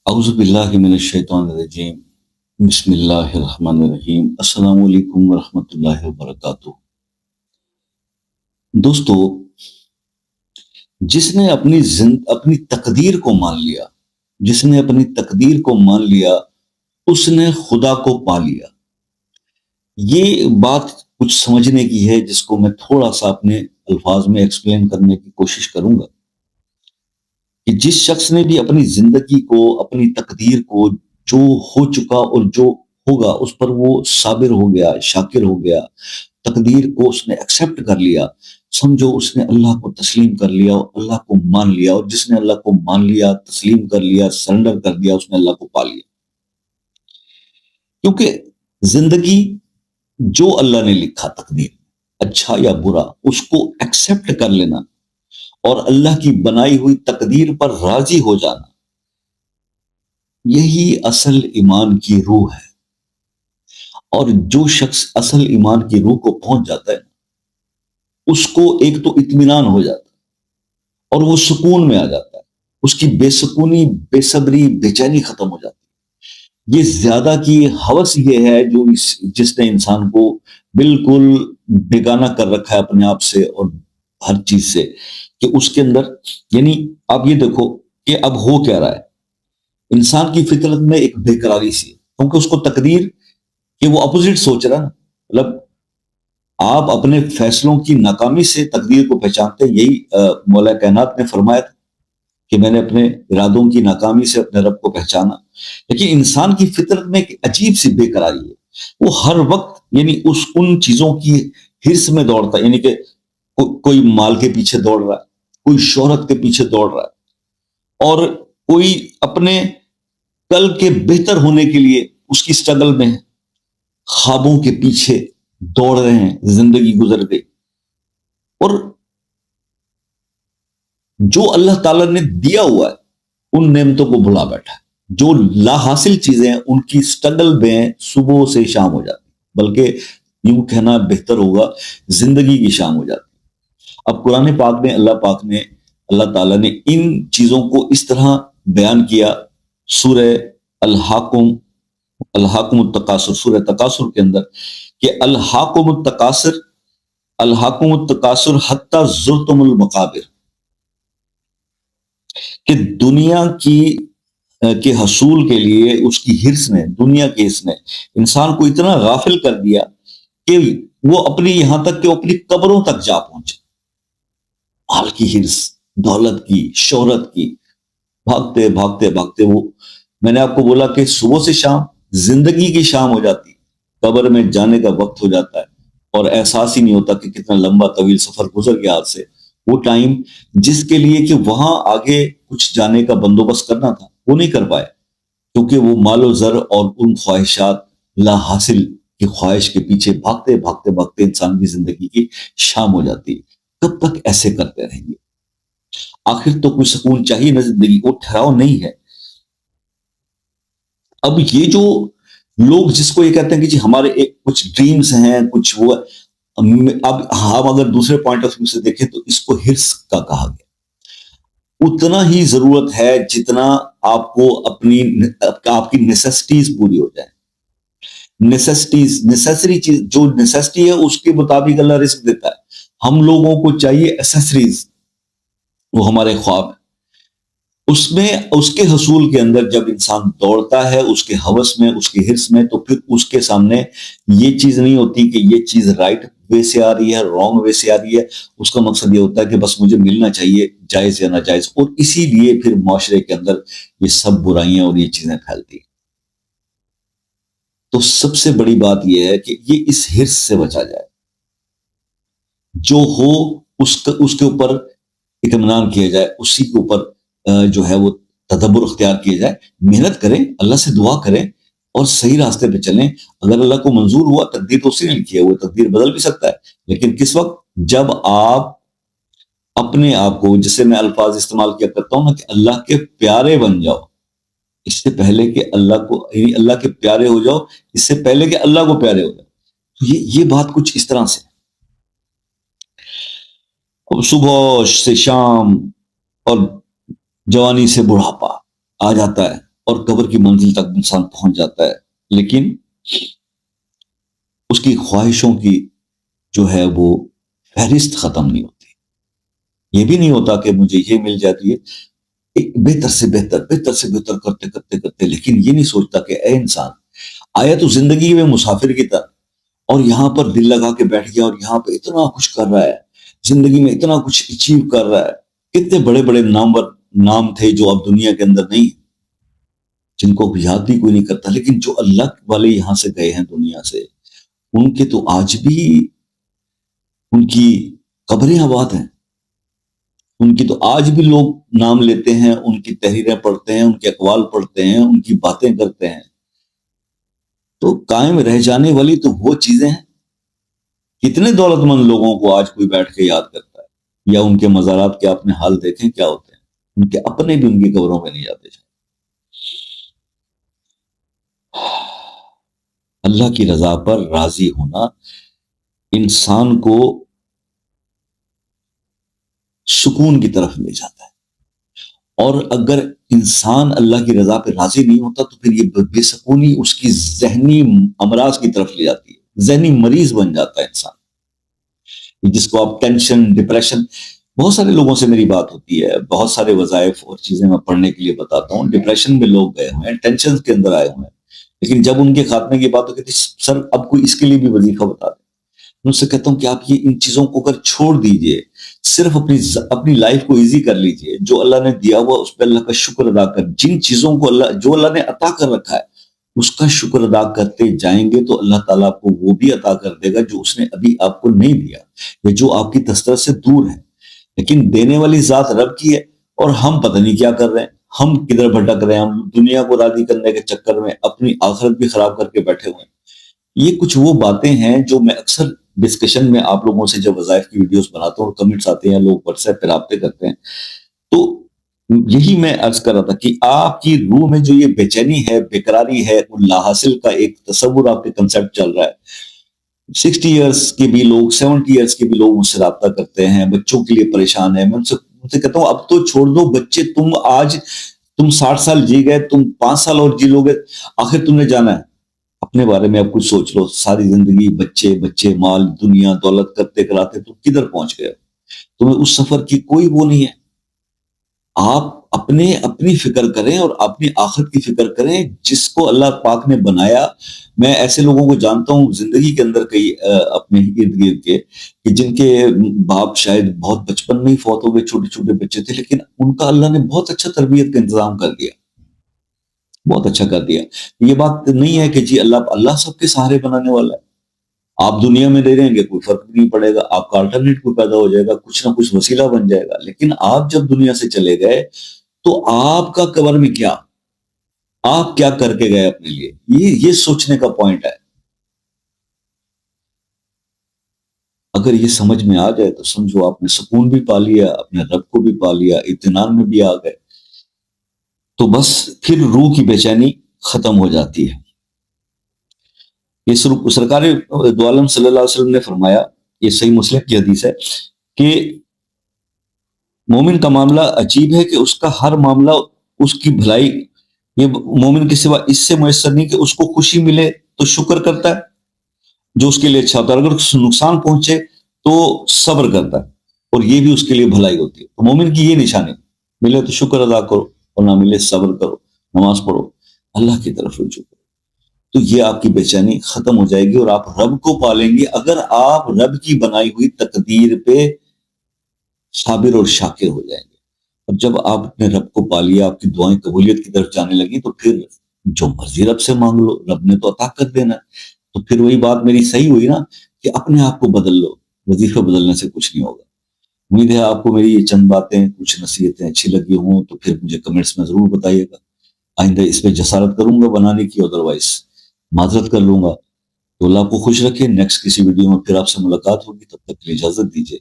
اعوذ باللہ من الشیطان الرجیم بسم اللہ الرحمن الرحیم السلام علیکم ورحمۃ اللہ وبرکاتہ۔ دوستو، جس نے اپنی تقدیر کو مان لیا، جس نے اپنی تقدیر کو مان لیا اس نے خدا کو پا لیا۔ یہ بات کچھ سمجھنے کی ہے جس کو میں تھوڑا سا اپنے الفاظ میں ایکسپلین کرنے کی کوشش کروں گا کہ جس شخص نے بھی اپنی زندگی کو، اپنی تقدیر کو، جو ہو چکا اور جو ہوگا اس پر وہ صابر ہو گیا، شاکر ہو گیا، تقدیر کو اس نے ایکسیپٹ کر لیا، سمجھو اس نے اللہ کو تسلیم کر لیا اور اللہ کو مان لیا، اور جس نے اللہ کو مان لیا، تسلیم کر لیا، سرنڈر کر دیا، اس نے اللہ کو پا لیا۔ کیونکہ زندگی جو اللہ نے لکھا تقدیر، اچھا یا برا، اس کو ایکسیپٹ کر لینا اور اللہ کی بنائی ہوئی تقدیر پر راضی ہو جانا، یہی اصل ایمان کی روح ہے۔ اور جو شخص اصل ایمان کی روح کو پہنچ جاتا ہے اس کو ایک تو اطمینان ہو جاتا ہے اور وہ سکون میں آ جاتا ہے، اس کی بے سکونی، بے صبری، بے چینی ختم ہو جاتی ہے۔ یہ زیادہ کی ہوس یہ ہے جو جس نے انسان کو بالکل بیگانہ کر رکھا ہے اپنے آپ سے اور ہر چیز سے، کہ اس کے اندر، یعنی آپ یہ دیکھو کہ اب ہو کیا رہا ہے۔ انسان کی فطرت میں ایک بے قراری سی ہے، کیونکہ اس کو تقدیر کہ وہ اپوزٹ سوچ رہا ہے نا، مطلب آپ اپنے فیصلوں کی ناکامی سے تقدیر کو پہچانتے ہیں۔ یہی مولا کائنات نے فرمایا تھا کہ میں نے اپنے ارادوں کی ناکامی سے اپنے رب کو پہچانا۔ لیکن انسان کی فطرت میں ایک عجیب سی بے قراری ہے، وہ ہر وقت یعنی ان چیزوں کی ہرس میں دوڑتا ہے، یعنی کہ کوئی مال کے پیچھے دوڑ رہا ہے، کوئی شہرت کے پیچھے دوڑ رہا ہے، اور کوئی اپنے کل کے بہتر ہونے کے لیے اس کی سٹرگل میں ہے، خوابوں کے پیچھے دوڑ رہے ہیں، زندگی گزر گئی۔ اور جو اللہ تعالیٰ نے دیا ہوا ہے ان نعمتوں کو بھلا بیٹھا ہے۔ جو لا حاصل چیزیں ہیں ان کی سٹرگل میں صبح سے شام ہو جاتی، بلکہ یوں کہنا بہتر ہوگا زندگی کی شام ہو جاتی۔ اب قرآن پاک میں اللہ تعالیٰ نے ان چیزوں کو اس طرح بیان کیا سورہ الحاقم التکاثر، سورہ تکاثر کے اندر، کہ الحاقم التکاثر حتی زرتم المقابر، کہ دنیا کے حصول کے لیے اس کی ہرس نے، دنیا کے ہرس نے انسان کو اتنا غافل کر دیا کہ وہ یہاں تک کہ وہ اپنی قبروں تک جا پہنچے۔ مال کی ہرس، دولت کی، شہرت کی، بھاگتے بھاگتے بھاگتے وہ، میں نے آپ کو بولا کہ صبح سے شام زندگی کی شام ہو جاتی، قبر میں جانے کا وقت ہو جاتا ہے اور احساس ہی نہیں ہوتا کہ کتنا لمبا طویل سفر گزر گیا ہاتھ سے۔ وہ ٹائم جس کے لیے کہ وہاں آگے کچھ جانے کا بندوبست کرنا تھا وہ نہیں کر پائے، کیونکہ وہ مال و زر اور ان خواہشات لا حاصل کی خواہش کے پیچھے بھاگتے بھاگتے بھاگتے انسان کی زندگی کی شام ہو جاتی ہے۔ کب تک ایسے کرتے رہیں گے؟ آخر تو کوئی سکون چاہیے نہ، زندگی کو ٹھہراؤ نہیں ہے۔ اب یہ جو لوگ جس کو یہ کہتے ہیں کہ جی ہمارے ایک کچھ ڈریمز ہیں، کچھ وہ، اب ہم اگر دوسرے پوائنٹ آف ویو سے دیکھیں تو اس کو ہرس کا کہا گیا۔ اتنا ہی ضرورت ہے جتنا آپ کو آپ کی نیسیسٹیز پوری ہو جائیں۔ نیسیسری چیز جو نیسیسٹی ہے اس کے مطابق اللہ رزق دیتا ہے۔ ہم لوگوں کو چاہیے ایسیسریز، وہ ہمارے خواب ہیں۔ اس کے حصول کے اندر جب انسان دوڑتا ہے اس کے ہوس میں، اس کے ہرس میں، تو پھر اس کے سامنے یہ چیز نہیں ہوتی کہ یہ چیز رائٹ وے سے آ رہی ہے، رانگ وے سے آ رہی ہے۔ اس کا مقصد یہ ہوتا ہے کہ بس مجھے ملنا چاہیے، جائز یا ناجائز، اور اسی لیے پھر معاشرے کے اندر یہ سب برائیاں اور یہ چیزیں پھیلتی ہیں۔ تو سب سے بڑی بات یہ ہے کہ یہ اس ہرس سے بچا جائے، جو ہو اس کے اوپر اطمینان کیا جائے، اسی کے اوپر جو ہے وہ تدبر اختیار کیا جائے، محنت کریں، اللہ سے دعا کریں اور صحیح راستے پہ چلیں۔ اگر اللہ کو منظور ہوا، تقدیر تو اسی نے لکھی ہے، وہ تقدیر بدل بھی سکتا ہے، لیکن کس وقت؟ جب آپ اپنے آپ کو، جسے میں الفاظ استعمال کیا کرتا ہوں نا، کہ اللہ کے پیارے بن جاؤ، اس سے پہلے کہ اللہ کے پیارے ہو جاؤ، اس سے پہلے کہ اللہ کو پیارے ہو جاؤ۔ تو یہ بات کچھ اس طرح سے، اب صبح سے شام اور جوانی سے بڑھاپا آ جاتا ہے، اور قبر کی منزل تک انسان پہنچ جاتا ہے، لیکن اس کی خواہشوں کی جو ہے وہ فہرست ختم نہیں ہوتی۔ یہ بھی نہیں ہوتا کہ مجھے یہ مل جاتی ہے، ایک بہتر سے بہتر، بہتر سے بہتر کرتے کرتے کرتے، لیکن یہ نہیں سوچتا کہ اے انسان، آیا تو زندگی میں مسافر کی طرح، اور یہاں پر دل لگا کے بیٹھ گیا، اور یہاں پہ اتنا کچھ کر رہا ہے، زندگی میں اتنا کچھ اچیو کر رہا ہے، کتنے بڑے بڑے نام تھے جو اب دنیا کے اندر نہیں، جن کو یاد بھی کوئی نہیں کرتا، لیکن جو اللہ والے یہاں سے گئے ہیں دنیا سے، ان کے تو آج بھی ان کی قبریں آباد ہیں، ان کی تو آج بھی لوگ نام لیتے ہیں، ان کی تحریریں پڑھتے ہیں، ان کے اقوال پڑھتے ہیں، ان کی باتیں کرتے ہیں۔ تو قائم رہ جانے والی تو وہ چیزیں ہیں۔ کتنے دولت مند لوگوں کو آج کوئی بیٹھ کے یاد کرتا ہے، یا ان کے مزارات کے اپنے حال دیکھیں کیا ہوتے ہیں، ان کے اپنے بھی ان کی قبروں میں نہیں جاتے۔ اللہ کی رضا پر راضی ہونا انسان کو سکون کی طرف لے جاتا ہے، اور اگر انسان اللہ کی رضا پہ راضی نہیں ہوتا تو پھر یہ بے سکونی اس کی ذہنی امراض کی طرف لے جاتی ہے، ذہنی مریض بن جاتا ہے انسان، جس کو آپ ٹینشن، ڈپریشن، بہت سارے لوگوں سے میری بات ہوتی ہے، بہت سارے وظائف اور چیزیں میں پڑھنے کے لیے بتاتا ہوں، ڈپریشن میں لوگ گئے ہوئے ہیں، ٹینشن کے اندر آئے ہوئے ہیں، لیکن جب ان کے خاتمے کی بات ہوتی ہے، سر اب کوئی اس کے لیے بھی وظیفہ بتا دیں، میں اس سے کہتا ہوں کہ آپ یہ ان چیزوں کو اگر چھوڑ دیجئے، صرف اپنی لائف کو ایزی کر لیجئے، جو اللہ نے دیا ہوا اس پہ اللہ کا شکر ادا کر، جن چیزوں کو جو اللہ نے عطا کر رکھا ہے اس کا شکر ادا کرتے جائیں گے تو اللہ تعالیٰ آپ کو وہ بھی عطا کر دے گا جو اس نے ابھی آپ کو نہیں دیا، یا جو آپ کی دسترس سے دور ہے۔ لیکن دینے والی ذات رب کی ہے، اور ہم پتہ نہیں کیا کر رہے ہیں، ہم کدھر بھٹک رہے ہیں، ہم دنیا کو راضی کرنے کے چکر میں اپنی آخرت بھی خراب کر کے بیٹھے ہوئے ہیں۔ یہ کچھ وہ باتیں ہیں جو میں اکثر ڈسکشن میں آپ لوگوں سے جب وظائف کی ویڈیوز بناتا ہوں اور کمنٹس آتے ہیں، لوگ واٹس ایپ پہ رابطے کرتے ہیں، تو یہی میں عرض کر رہا تھا کہ آپ کی روح میں جو یہ بے چینی ہے، بےقراری ہے، لا حاصل کا ایک تصور آپ کے کنسیپٹ چل رہا ہے۔ 60 ایئرس کے بھی لوگ، 70 ایئرس کے بھی لوگ مجھ سے رابطہ کرتے ہیں، بچوں کے لیے پریشان ہیں، میں ان سے کہتا ہوں اب تو چھوڑ دو بچے، تم 60 سال جی گئے، تم 5 سال اور جی لو گے، آخر تم نے جانا ہے، اپنے بارے میں اب کچھ سوچ لو، ساری زندگی بچے مال دنیا دولت کرتے کراتے تم کدھر پہنچ گئے، تمہیں اس سفر کی کوئی وہ نہیں ہے۔ آپ اپنی فکر کریں اور اپنی آخرت کی فکر کریں، جس کو اللہ پاک نے بنایا۔ میں ایسے لوگوں کو جانتا ہوں زندگی کے اندر کئی اپنے ارد گرد کے، کہ جن کے باپ شاید بہت بچپن میں ہی فوت ہو گئے، چھوٹے چھوٹے بچے تھے، لیکن ان کا اللہ نے بہت اچھا تربیت کا انتظام کر دیا، بہت اچھا کر دیا۔ یہ بات نہیں ہے کہ جی اللہ سب کے سہارے بنانے والا ہے، آپ دنیا میں دے دیں گے کوئی فرق نہیں پڑے گا، آپ کا الٹرنیٹ کوئی پیدا ہو جائے گا، کچھ نہ کچھ وسیلہ بن جائے گا، لیکن آپ جب دنیا سے چلے گئے تو آپ کا قبر میں کیا، آپ کیا کر کے گئے اپنے لیے، یہ سوچنے کا پوائنٹ ہے۔ اگر یہ سمجھ میں آ جائے تو سمجھو آپ نے سکون بھی پا لیا، اپنے رب کو بھی پا لیا، اطمینان میں بھی آ گئے، تو بس پھر روح کی بے چینی ختم ہو جاتی ہے۔ یہ سرکار دو عالم صلی اللہ علیہ وسلم نے فرمایا، یہ صحیح مسلم کی حدیث ہے، کہ مومن کا معاملہ عجیب ہے کہ اس کا ہر معاملہ اس کی بھلائی، یہ مومن کے سوا اس سے میسر نہیں کہ اس کو خوشی ملے تو شکر کرتا ہے جو اس کے لیے اچھا ہوتا ہے، اگر نقصان پہنچے تو صبر کرتا ہے، اور یہ بھی اس کے لیے بھلائی ہوتی ہے۔ تو مومن کی یہ نشانی، ملے تو شکر ادا کرو اور نہ ملے صبر کرو، نماز پڑھو، اللہ کی طرف رجوع کرو، تو یہ آپ کی بے چینی ختم ہو جائے گی اور آپ رب کو پالیں گے، اگر آپ رب کی بنائی ہوئی تقدیر پہ صابر اور شاکر ہو جائیں گے۔ اور جب آپ اپنے رب کو پا لیا، آپ کی دعائیں قبولیت کی طرف جانے لگی، تو پھر جو مرضی رب سے مانگ لو، رب نے تو عطا کر دینا ہے۔ تو پھر وہی بات میری صحیح ہوئی نا کہ اپنے آپ کو بدل لو، وظیفہ بدلنے سے کچھ نہیں ہوگا۔ امید ہے آپ کو میری یہ چند باتیں، کچھ نصیحتیں اچھی لگی ہوں، تو پھر مجھے کمنٹس میں ضرور بتائیے گا، آئندہ اس پہ جسارت کروں گا بنانے کی، ادروائز معذرت کر لوں گا۔ تو اللہ آپ کو خوش رکھے، نیکسٹ کسی ویڈیو میں پھر آپ سے ملاقات ہوگی، تب تک کے لیے اجازت دیجیے۔